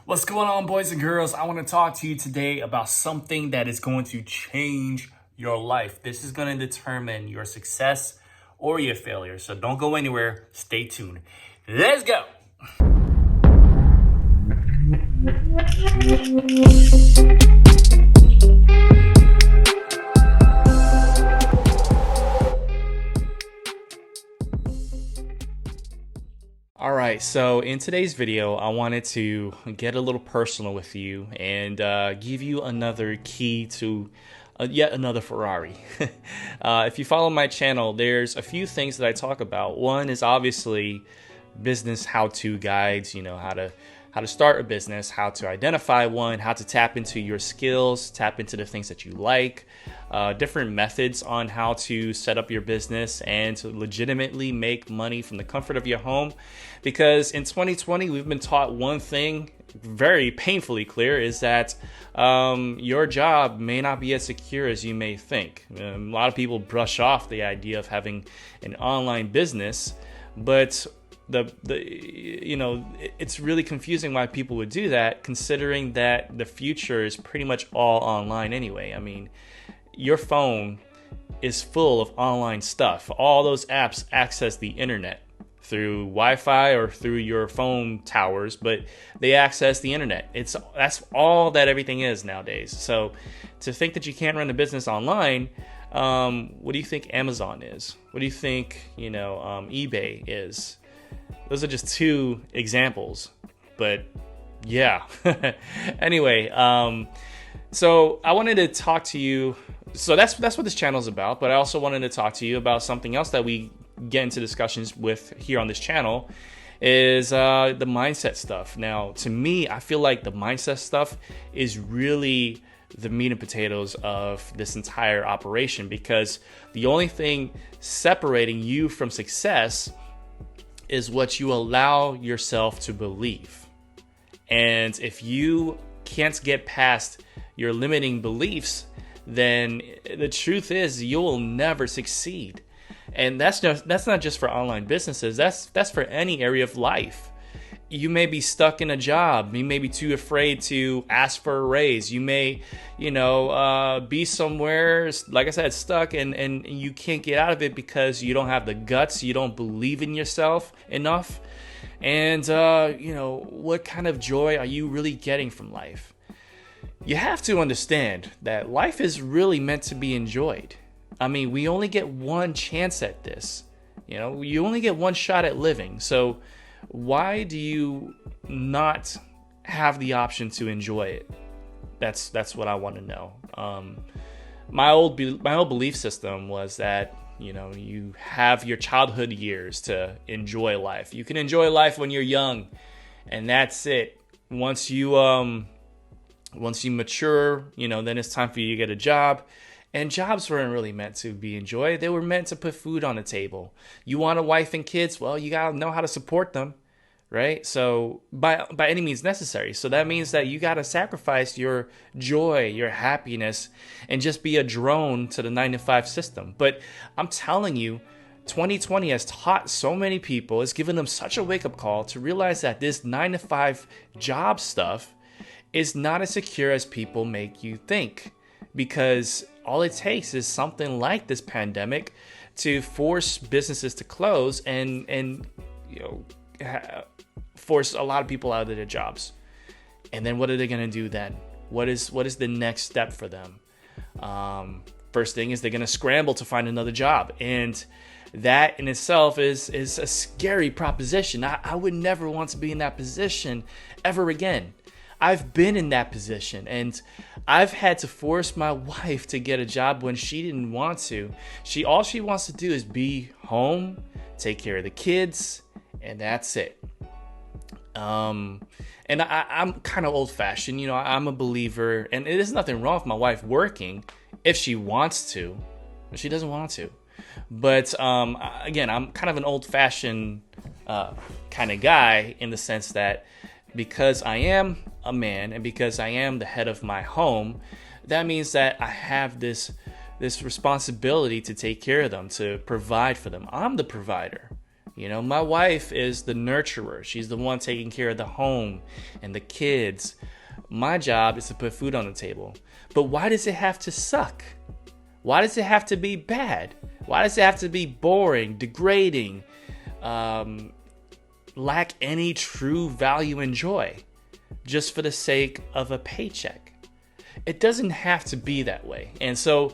What's going on, boys and girls? I want to talk to you today about something that is going to change your life. This is going to determine your success or your failure. So don't go anywhere. Stay tuned. Let's go. All right, so in today's video, I wanted to get a little personal with you and give you another key to yet another Ferrari. If you follow my channel, there's a few things that I talk about. One is obviously business how-to guides, how to start a business, how to identify one, how to tap into your skills, tap into the things that you like, different methods on how to set up your business and to legitimately make money from the comfort of your home. Because in 2020, we've been taught one thing very painfully clear is that your job may not be as secure as you may think. A lot of people brush off the idea of having an online business, but it's really confusing why people would do that, considering that the future is pretty much all online anyway. I mean, your phone is full of online stuff. All those apps access the internet through Wi-Fi or through your phone towers, but they access the internet. That's all that everything is nowadays. So to think that you can't run a business online, what do you think Amazon is? What do you think eBay is? Those are just two examples, but yeah. Anyway, so I wanted to talk to you. So that's what this channel is about. But I also wanted to talk to you about something else that we get into discussions with here on this channel is the mindset stuff. Now, to me, I feel like the mindset stuff is really the meat and potatoes of this entire operation, because the only thing separating you from success is what you allow yourself to believe. And if you can't get past your limiting beliefs, then the truth is you will never succeed. And that's not just for online businesses. That's for any area of life. You may be stuck in a job. You may be too afraid to ask for a raise. You may, be somewhere, like I said, stuck and you can't get out of it because you don't have the guts. You don't believe in yourself enough. And, what kind of joy are you really getting from life? You have to understand that life is really meant to be enjoyed. I mean, we only get one chance at this. You only get one shot at living. So why do you not have the option to enjoy it? That's what I want to know. My old belief system was that you have your childhood years to enjoy life. You can enjoy life when you're young, and that's it. Once you mature, then it's time for you to get a job. And jobs weren't really meant to be enjoyed. They were meant to put food on the table. You want a wife and kids? Well, you gotta know how to support them, right? So by any means necessary. So that means that you gotta sacrifice your joy, your happiness, and just be a drone to the 9-to-5 system. But I'm telling you, 2020 has taught so many people, it's given them such a wake-up call to realize that this 9-to-5 job stuff is not as secure as people make you think. Because all it takes is something like this pandemic to force businesses to close and force a lot of people out of their jobs. And then what are they going to do then? What is the next step for them? First thing is they're going to scramble to find another job. And that in itself is a scary proposition. I would never want to be in that position ever again. I've been in that position, and I've had to force my wife to get a job when she didn't want to. All she wants to do is be home, take care of the kids, and that's it. And I'm kind of old-fashioned. I'm a believer, and there's nothing wrong with my wife working if she wants to, but she doesn't want to. But again, I'm kind of an old-fashioned kind of guy in the sense that because I am a man and because I am the head of my home, that means that I have this responsibility to take care of them, to provide for them. I'm the provider. You know, my wife is the nurturer. She's the one taking care of the home and the kids. My job is to put food on the table. But why does it have to suck? Why does it have to be bad? Why does it have to be boring, degrading, lack any true value and joy just for the sake of a paycheck? It doesn't have to be that way. And so,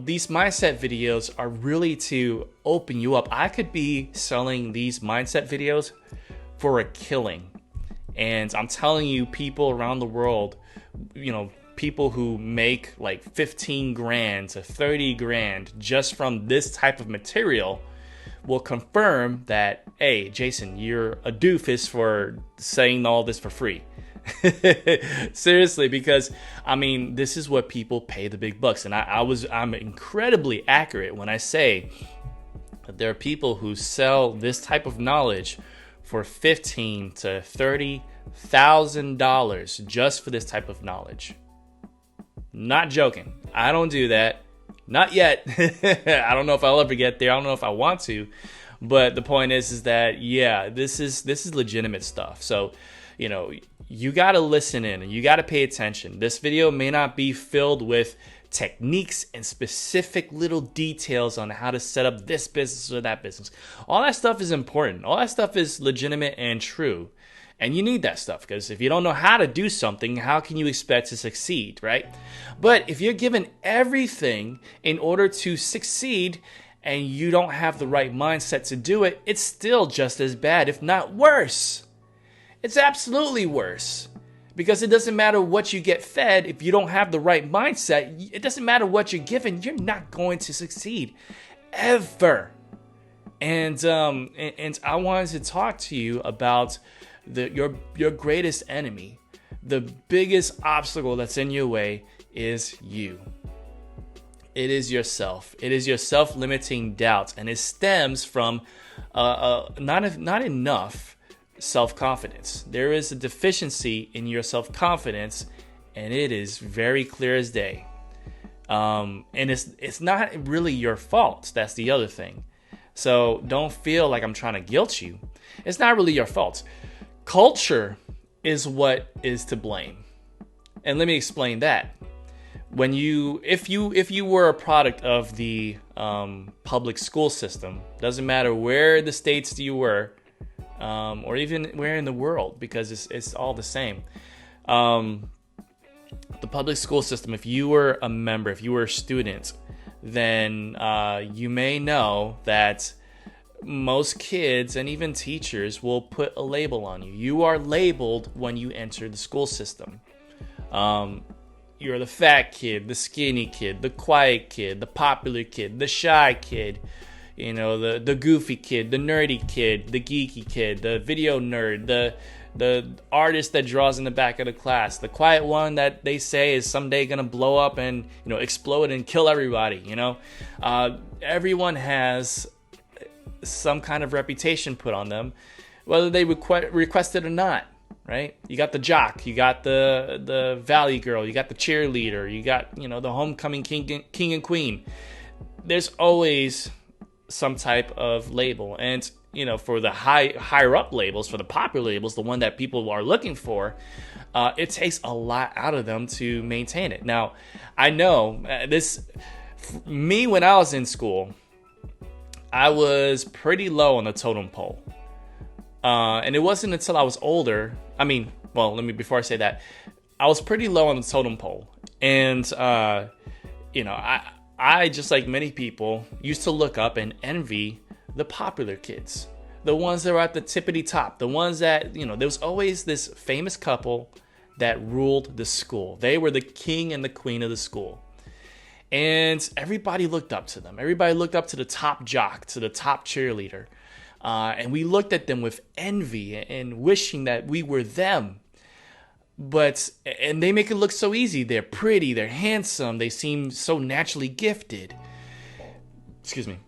these mindset videos are really to open you up. I could be selling these mindset videos for a killing. And I'm telling you, people around the world, people who make like 15 grand to 30 grand just from this type of material will confirm that, hey, Jason, you're a doofus for saying all this for free. Seriously, because this is what people pay the big bucks. And I'm incredibly accurate when I say that there are people who sell this type of knowledge for $15,000 to $30,000 just for this type of knowledge. Not joking. I don't do that. Not yet. I don't know if I'll ever get there. I don't know if I want to. But the point is that, yeah, this is legitimate stuff. So, you got to listen in and you got to pay attention. This video may not be filled with techniques and specific little details on how to set up this business or that business. All that stuff is important. All that stuff is legitimate and true. And you need that stuff, because if you don't know how to do something, how can you expect to succeed, right? But if you're given everything in order to succeed and you don't have the right mindset to do it, it's still just as bad, if not worse. It's absolutely worse, because it doesn't matter what you get fed. If you don't have the right mindset, it doesn't matter what you're given, you're not going to succeed ever. And I wanted to talk to you about your greatest enemy. The biggest obstacle that's in your way is you. It is yourself. It is your self-limiting doubts, and it stems from not enough self-confidence. There is a deficiency in your self-confidence, and it is very clear as day. And it's not really your fault. That's the other thing. So don't feel like I'm trying to guilt you. It's not really your fault. Culture is what is to blame. And let me explain that. If you were a product of the public school system, doesn't matter where the states you were, or even where in the world, because it's all the same. The public school system, if you were a member, if you were a student, then you may know that most kids and even teachers will put a label on you. You are labeled when you enter the school system. You're the fat kid, the skinny kid, the quiet kid, the popular kid, the shy kid, the goofy kid, the nerdy kid, the geeky kid, the video nerd, the artist that draws in the back of the class, the quiet one that they say is someday gonna blow up and explode and kill everybody. Everyone has some kind of reputation put on them, whether they request it or not, right? You got the jock, you got the valley girl, you got the cheerleader, you got the homecoming king and queen. There's always some type of label, and for the higher up labels, for the popular labels, the one that people are looking for, it takes a lot out of them to maintain it. Now, I know me when I was in school, I was pretty low on the totem pole. And it wasn't until I was older. Before I say that, I was pretty low on the totem pole. And, I, just like many people, used to look up and envy the popular kids. The ones that were at the tippity top. The ones that, there was always this famous couple that ruled the school. They were the king and the queen of the school. And everybody looked up to them. Everybody looked up to the top jock, to the top cheerleader. And we looked at them with envy and wishing that we were them. And they make it look so easy. They're pretty, they're handsome, they seem so naturally gifted. Excuse me.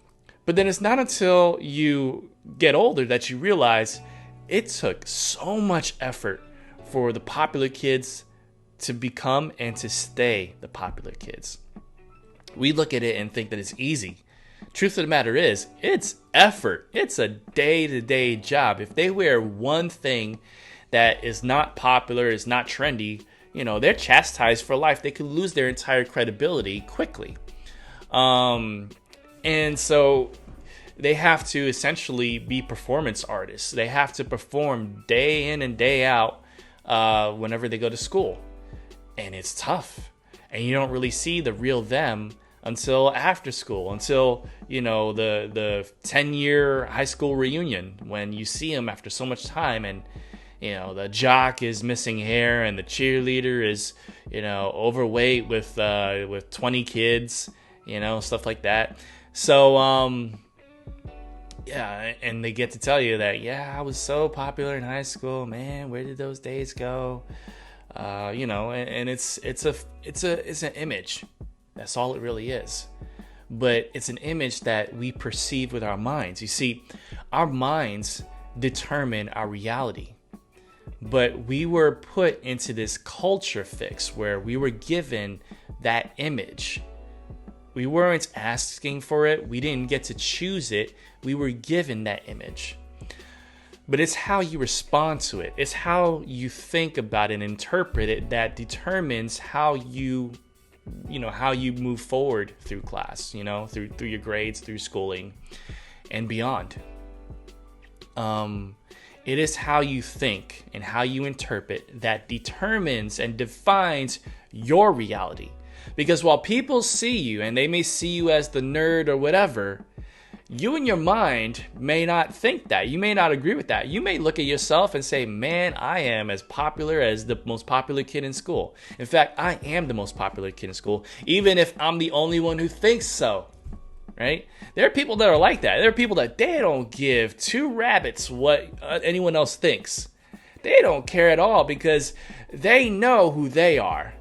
But then it's not until you get older that you realize it took so much effort for the popular kids to become and to stay the popular kids. We look at it and think that it's easy. truth of the matter is, it's effort. It's a day-to-day job. If they wear one thing that is not popular, is not trendy, they're chastised for life. They could lose their entire credibility quickly. And so they have to essentially be performance artists. They have to perform day in and day out whenever they go to school. And it's tough. And you don't really see the real them until after school, until, the 10-year high school reunion, when you see them after so much time, and, the jock is missing hair and the cheerleader is, overweight with 20 kids, stuff like that. So, yeah, and they get to tell you that, I was so popular in high school, man, where did those days go? And it's an image. That's all it really is. But it's an image that we perceive with our minds. You see, our minds determine our reality. But we were put into this culture fix where we were given that image. We weren't asking for it. We didn't get to choose it. We were given that image. But it's how you respond to it. It's how you think about it and interpret it that determines how you move forward through class, through your grades, through schooling, and beyond. It is how you think and how you interpret that determines and defines your reality. Because while people see you and they may see you as the nerd or whatever, you in your mind may not think that. You may not agree with that. You may look at yourself and say, man, I am as popular as the most popular kid in school. In fact, I am the most popular kid in school, even if I'm the only one who thinks so, right? There are people that are like that. There are people that they don't give two rabbits what anyone else thinks. They don't care at all because they know who they are.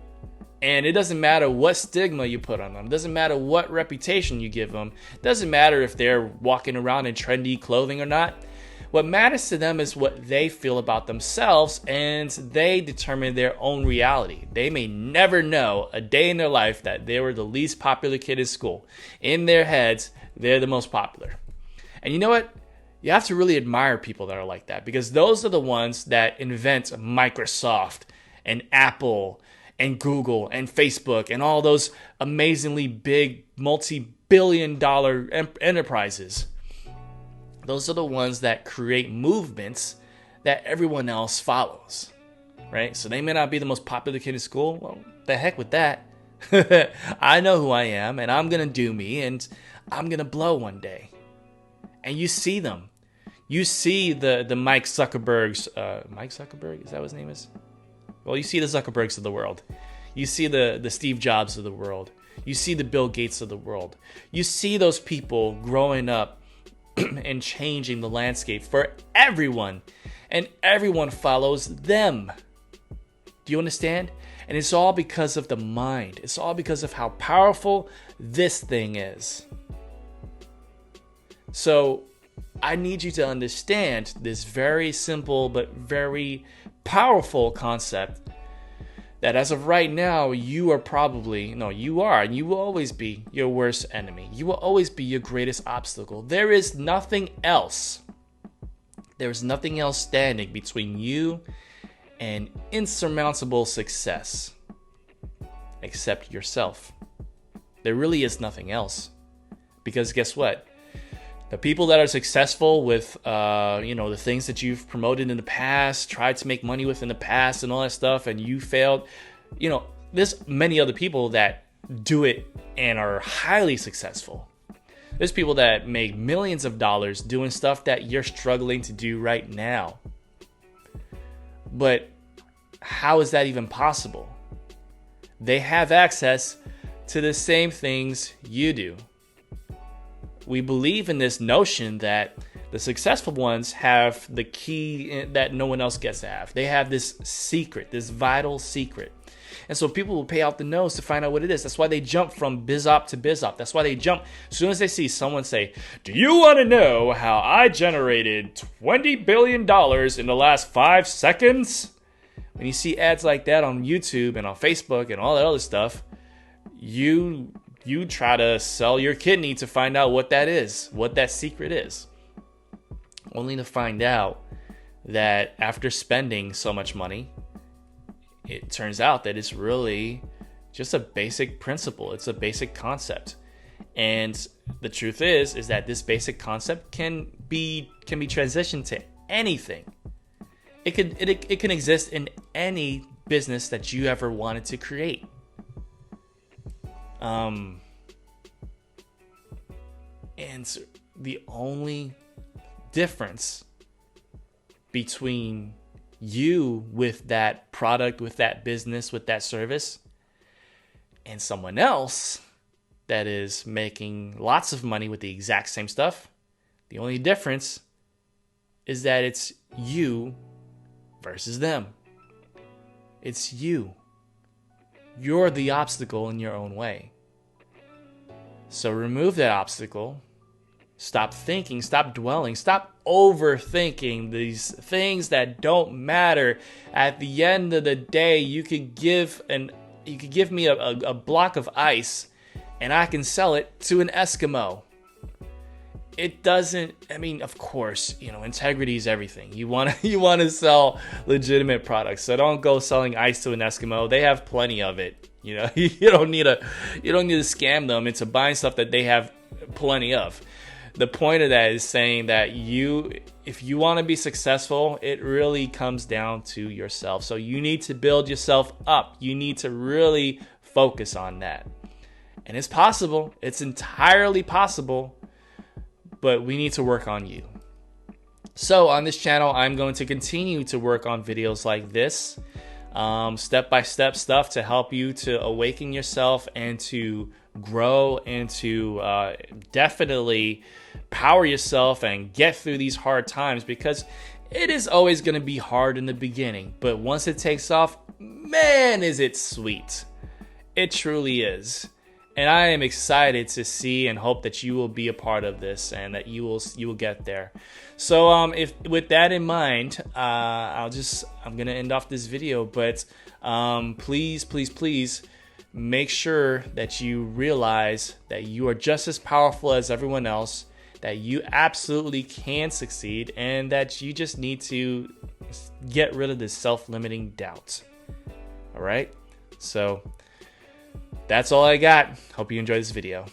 And it doesn't matter what stigma you put on them. It doesn't matter what reputation you give them. It doesn't matter if they're walking around in trendy clothing or not. What matters to them is what they feel about themselves, and they determine their own reality. They may never know a day in their life that they were the least popular kid in school. In their heads, they're the most popular. And you know what? You have to really admire people that are like that, because those are the ones that invent Microsoft and Apple and Google and Facebook and all those amazingly big multi-billion-dollar enterprises. Those are the ones that create movements that everyone else follows, right? So they may not be the most popular kid in school. Well, the heck with that. I know who I am, and I'm going to do me, and I'm going to blow one day. And you see them. You see the Mike Zuckerbergs. Mike Zuckerberg? Is that what his name is? Well, you see the Zuckerbergs of the world. You see the Steve Jobs of the world. You see the Bill Gates of the world. You see those people growing up and changing the landscape for everyone. And everyone follows them. Do you understand? And it's all because of the mind. It's all because of how powerful this thing is. So I need you to understand this very simple but very powerful concept that as of right now, you are and you will always be your worst enemy. You will always be your greatest obstacle. There is nothing else. There is nothing else standing between you and insurmountable success except yourself. There really is nothing else. Because guess what? The people that are successful with, the things that you've promoted in the past, tried to make money with in the past and all that stuff, and you failed, there's many other people that do it and are highly successful. There's people that make millions of dollars doing stuff that you're struggling to do right now. But how is that even possible? They have access to the same things you do. We believe in this notion that the successful ones have the key that no one else gets to have. They have this secret, this vital secret. And so people will pay out the nose to find out what it is. That's why they jump from biz op to biz op. That's why they jump as soon as they see someone say, "Do you want to know how I generated $20 billion in the last 5 seconds?" When you see ads like that on YouTube and on Facebook and all that other stuff, you you try to sell your kidney to find out what that is, what that secret is, only to find out that after spending so much money, it turns out that it's really just a basic principle. It's a basic concept. And the truth is that this basic concept can be transitioned to anything. It can exist in any business that you ever wanted to create. And the only difference between you with that product, with that business, with that service, and someone else that is making lots of money with the exact same stuff, the only difference is that it's you versus them. It's you. You're the obstacle in your own way. So remove that obstacle. Stop thinking, stop dwelling, stop overthinking these things that don't matter. At the end of the day, you could give me a block of ice and I can sell it to an Eskimo. It doesn't, I mean, of course, integrity is everything. You want to sell legitimate products. So don't go selling ice to an Eskimo. They have plenty of it. You don't need to scam them into buying stuff that they have plenty of. The point of that is saying that if you want to be successful, it really comes down to yourself. So you need to build yourself up. You need to really focus on that. And it's possible. It's entirely possible. But we need to work on you. So on this channel, I'm going to continue to work on videos like this. Step-by-step stuff to help you to awaken yourself and to grow and to definitely power yourself and get through these hard times, because it is always going to be hard in the beginning. But once it takes off, man, is it sweet. It truly is. And I am excited to see and hope that you will be a part of this and that you will get there. So if with that in mind, I'm gonna end off this video. But please make sure that you realize that you are just as powerful as everyone else. That you absolutely can succeed, and that you just need to get rid of this self-limiting doubt. All right, so. That's all I got. Hope you enjoyed this video.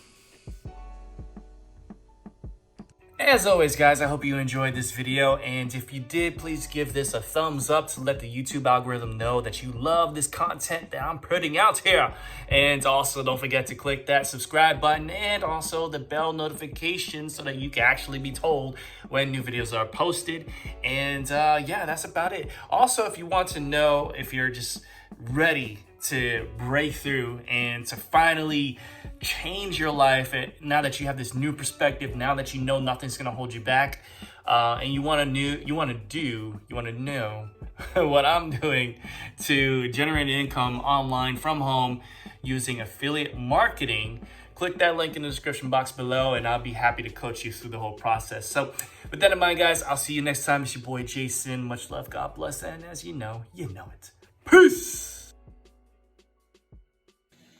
As always, guys, I hope you enjoyed this video. And if you did, please give this a thumbs up to let the YouTube algorithm know that you love this content that I'm putting out here. And also, don't forget to click that subscribe button and also the bell notification so that you can actually be told when new videos are posted. And yeah, that's about it. Also, if you want to know if you're just ready to break through and to finally change your life, and now that you have this new perspective, now that you know nothing's going to hold you back, and you want to know what I'm doing to generate income online from home using affiliate marketing, click that link in the description box below and I'll be happy to coach you through the whole process. So with that in mind, guys, I'll see you next time. It's your boy Jason. Much love, God bless, and as you know it. Peace.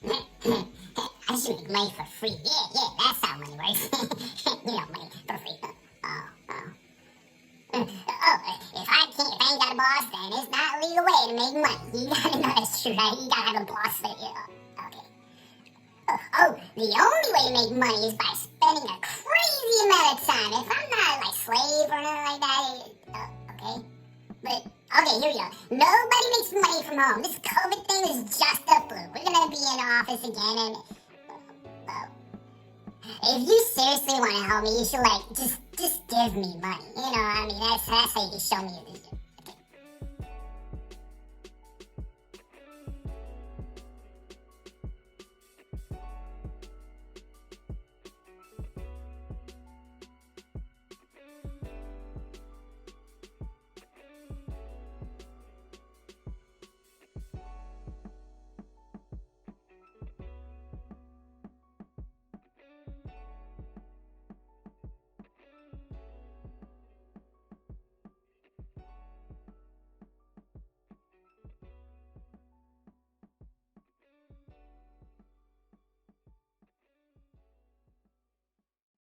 I should make money for free. Yeah, that's how money works. Money for free. If I ain't got a boss, then it's not a legal way to make money. You gotta know that's true, right? You gotta have a boss for you. Okay. The only way to make money is by spending a crazy amount of time. If I'm not like slave or nothing like that, okay. But, okay, here we go. Nobody makes money from home. This COVID thing is just a fluke. We're gonna be in the office again, and if you seriously want to help me, you should just give me money. That's how you can show me.